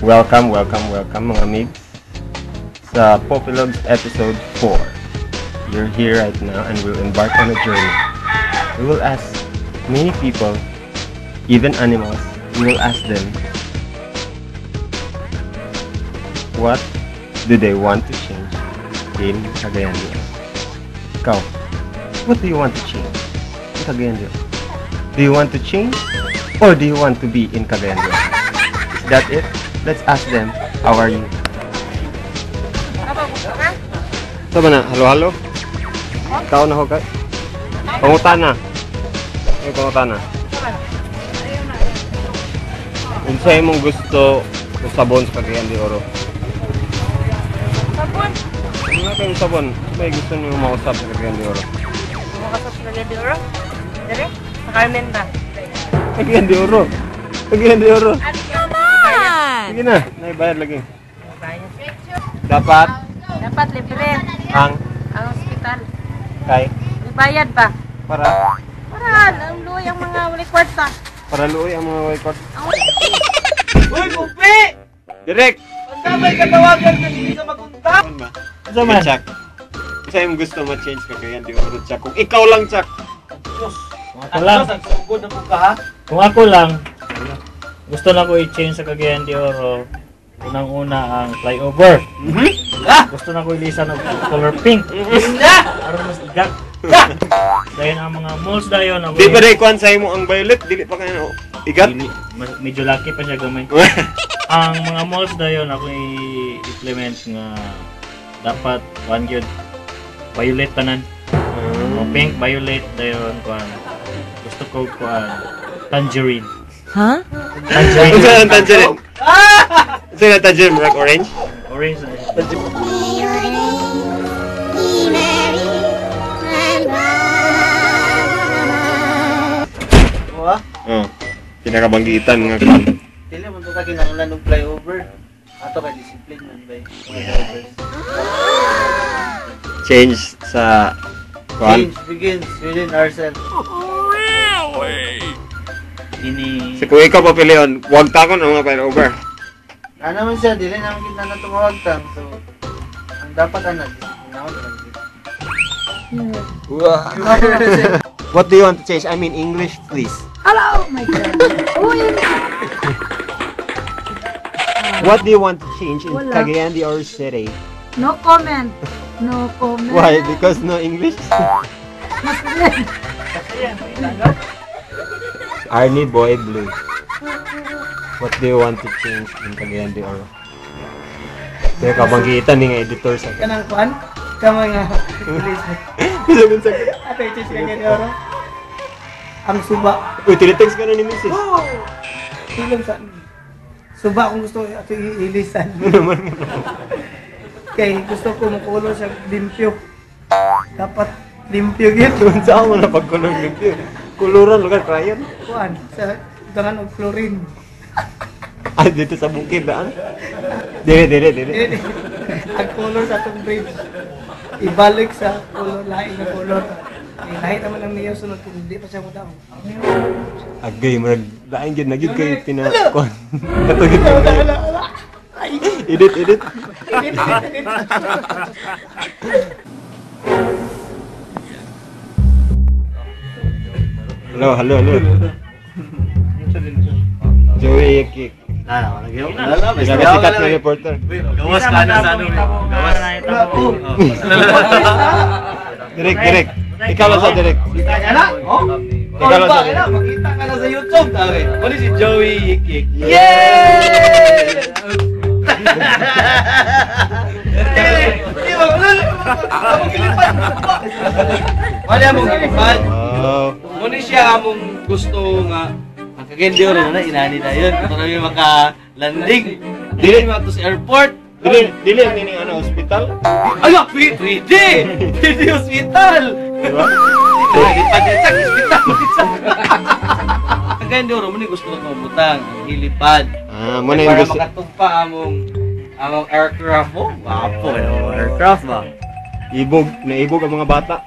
Welcome mga amigs sa Popilogs episode 4. You're here right now and we'll embark on a journey. We will ask many people, even animals, we will ask them what do they want to change in Cagayan de Oro. Ikaw, what do you want to change in Cagayan de Oro? Do you want to change or do you want to be in Cagayan de Oro? Is that it? Let's ask them, how are you? Saan ba na? Halo-halo? Ikaw na ho kay? Pangutana. May pangutana. Kung sa'yo mong gusto ng sabon sa Cagayan de Oro? Sabon? Ano nga kayong sabon? May gusto niyo mausap sa Cagayan de Oro? Mausap sa Cagayan de Oro? Dere? Sa Carmen ba? Cagayan de Oro? Cagayan de Oro? Sige na, naibayad lagi. Dapat? Dapat libre. Ang ospital. Kay? Ibayad ba? Para? Para luoy ang mga wali kwarta. Para luoy ang mga waykot. Uy, Pupi! Direk! Ang damay katawagan ka hindi ka magunta! Ano man? Chak? Isa yung gusto ma-change ka kaya di oro, Chak. Kung ikaw lang, Chak. Diyos! Ako lang. Nagsugod na po ka, ha? Kung ako lang, gusto na ko i-change sa Cagayan de Oro. Unang-una ang flyover. Gusto na ko ilisan ng color pink. Aron mas igat. Dahil ang mga malls dayon ako. Di pa rin kuhan sa'yo mo ang violet, dili pa kayo igat? Medyo lucky pa siya gamay. Ang mga malls dayon ako i-implement nga dapat one good violet tanan. Pink, violet dayon kuhan. Gusto ko kuhan tangerine. Ha? Tangerine. Ano ang tangerine? Ano yung tangerine? Like orange? Orange. Oo, ha? Oo. Pinakabanggitan nga kuhan. Dili mo ito ka kinanglan ng flyover. Ato ka discipline man ba? Change sa kuhan. Change begins within ourselves. Ini So kung ikaw papilion, huwag takon ang mga flyover. Ano man siya, dili naman kita na tumawagtang. So, ang dapat ano, discipline ako talaga. What do you want to change? I mean English, please. Hello, my God. What do you want to change in Wala. Cagayan de Oro City? No comment. No comment. Why? Because no English? Arnie Boy Blue. What do you want to change in Cagayan de Oro? Kaya kabanggitan ni nga editor sa Kanang kuan? Kama nga. Sagun sa Ato yung change ka ganyan, Oro? Ang suba. Uy, tilitext ka na ni Mrs. Oh! Silong sa... Suba kung gusto ato ilisan. Kaya gusto ko makulo siya limpyo. Dapat limpyo yun. Doon sa ako na pagkunang limpyo. Kuluran, lugar, crayon. Kuan, sa tangan og chlorine. Ah, dito sa bukid, daan? Dire. Ang color sa itong bridge. Ibalik sa color, laing na color. Lahat naman ang niyo sunod kung hindi pa siya mo daw. Agay, marag, daan yun, nagig kayo pinakon. Katugit mo tayo. Edit. Hello. Joey Yakik. Sikat na reporter. gawas ka na sa ano. Gawas na ito. Direk. Ikaw lang sa direk. Ikaw lang sa direk. Makita ka na sa YouTube. Ano si Joey Yikik? Yay! Wala mong gilipad. Muna siya among gusto nga ang Cagayan de Oro na inani na yun. Ito namin maka-landing. Dili mo ito sa airport. Dili ang nining ano, hospital? Ay, pwede! Pwede hospital! Diba? Lipad yan sa hospital. Cagayan de Oro, muna gusto na kumutang. Ang hilipad. Muna yung Para gusto. makatugpa among aircraft mo. Wapo, aircraft ba? Naibog ang mga bata.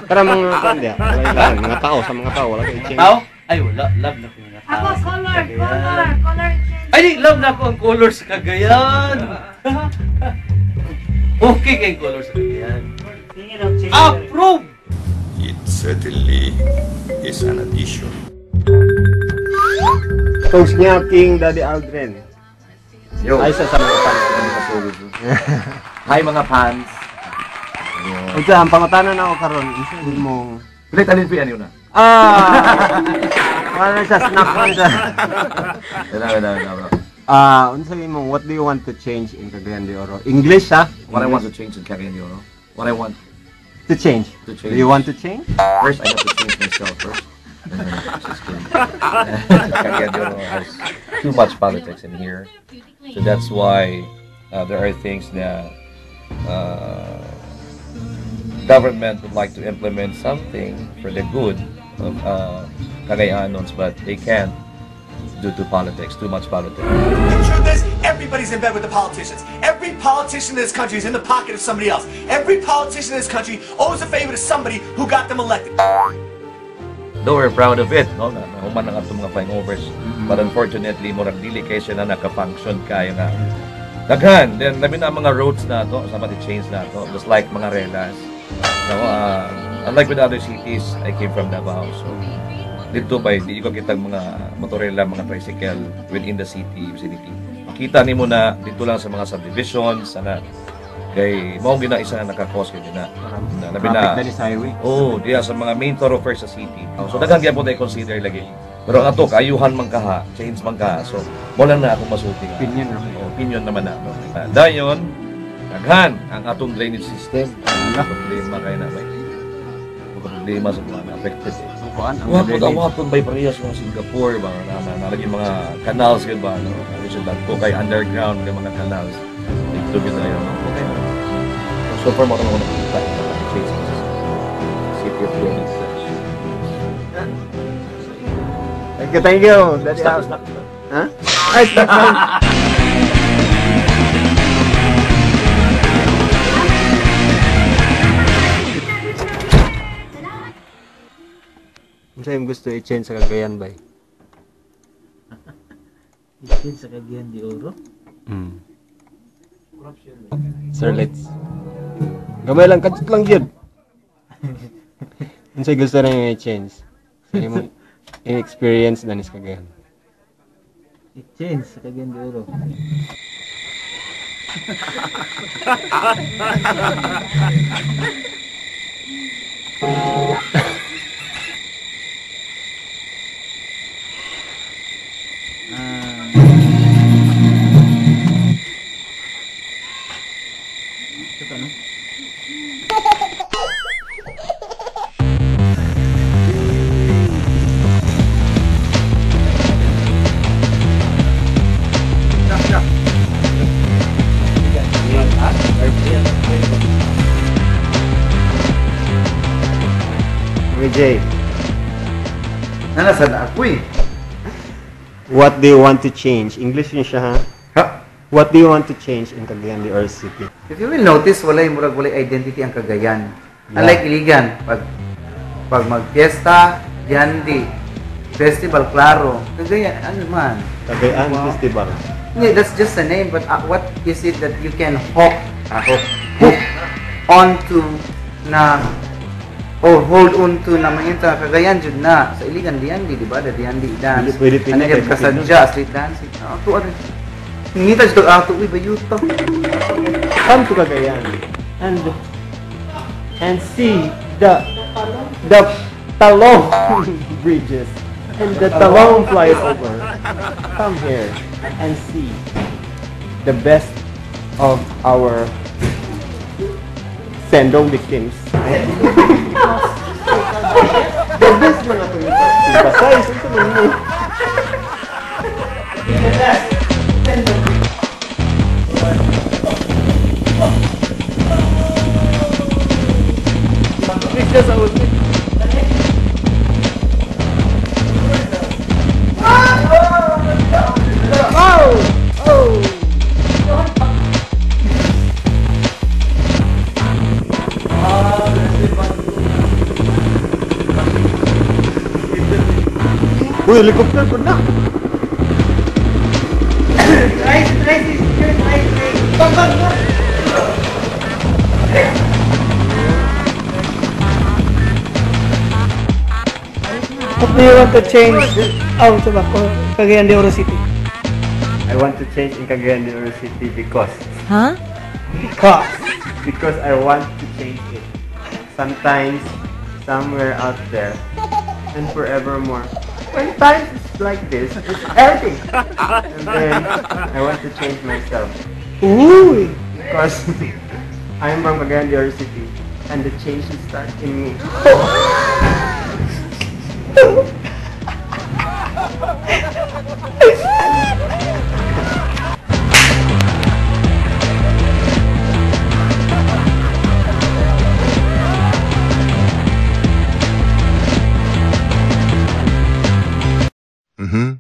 Para mga kanya, wala mga tao sa mga tao, wala kay change. Tao? Ay, wala. Love na ko yung tao. Ako, sa color Cagayan. change. Ay, love na ko ang color sa Cagayan. Okay kayong color sa Cagayan. Tingin ang change. Approve! It certainly is an addition. Togs niya King Daddy Aldrin. Yo. Ay sa mga fans. Hi mga fans. Unsa ang pangutanan ako karon, isa mong Pilit alin po yan yun na. wala siya snack man siya. Unsa mong what do you want to change in Cagayan de Oro? English ha? What I want to change in Cagayan de Oro. What I want to change. to change. Do you want to change? First, I have to change myself first. Just kidding. Cagayan de Oro has too much politics in here. So that's why there are things that government would like to implement something for the good of Cagayanons, but they can't due to politics, too much politics. The truth is, everybody's in bed with the politicians. Every politician in this country is in the pocket of somebody else. Every politician in this country owes a favor to somebody who got them elected. Though we're proud of it, no, na human ang atong mga flying overs, but unfortunately, murag dili kay siya na naka-function kayo nga. Daghan, then labi na mga roads na to, sa mga chains na to, just like mga relas. No, unlike with other cities, I came from Davao, so dito ba, di ko kitang mga motorela, mga tricycle within the vicinity. Makita nimo na dito lang sa mga subdivisions, sana kay mao gina isa na naka-cause kay na labi na sa highway. oh diya sa mga main thoroughfares sa city. So daghan gyud po tayo consider lagi. Pero ang ato kayuhan man kaha, change man kaha. So mo lang na akong masulti. Opinion ra. Opinion naman na. No? Dayon daghan ang atong drainage system. Ang problema kay na may problema sa mga affected. Kuan ang Wapon by parehas mga Singapore ba nalagi mga canals gud ba no. Kasi dagko kay underground ng mga canals. Ito gid ayo no. Okay. So for mo naman nakita city of Phoenix. Thank you. Daddy Stop. Ha? Ay, stop. Ano yung gusto i-change sa Cagayan ba? I-change sa Cagayan de Oro. Sir, let's. Gamay lang, kadit lang yun. Ano yung gusto na yung i-change? Sa mo in-experience na ni sa Cagayan. I-change sa Cagayan de Oro. Jay, Nanasan ako eh. what do you want to change? English yun siya ha? Ha? What do you want to change in Cagayan de Oro City? If you will notice, walay identity ang Cagayan. Unlike Iligan, pag mag-fiesta, Yandi, festival, klaro. Cagayan, ano man. Cagayan Festival. Yeah, that's just a name, but what is it that you can hook onto na or hold on to na mangita Cagayan jud na sa Iligan Yandi, di ba? Yandi dance. Pwede Ano yung kasadya, street dancing. Ako ano. Ngita jud ato uy bayuta. Come to Cagayan and see the Talong bridges and the Talong flyover. Come here and see the best of our Sendong victims. The best mga tulipa. Size, ito mo. Uy, helicopter po na. What do you want to change out of Cagayan de Oro City? I want to change in Cagayan de Oro City because I want to change it. Sometimes, somewhere out there, and forevermore. When times is like this, it's everything. And then, I want to change myself. Ooh! Because I'm from Cagayan de Oro City, and the change should start in me. Mm-hmm.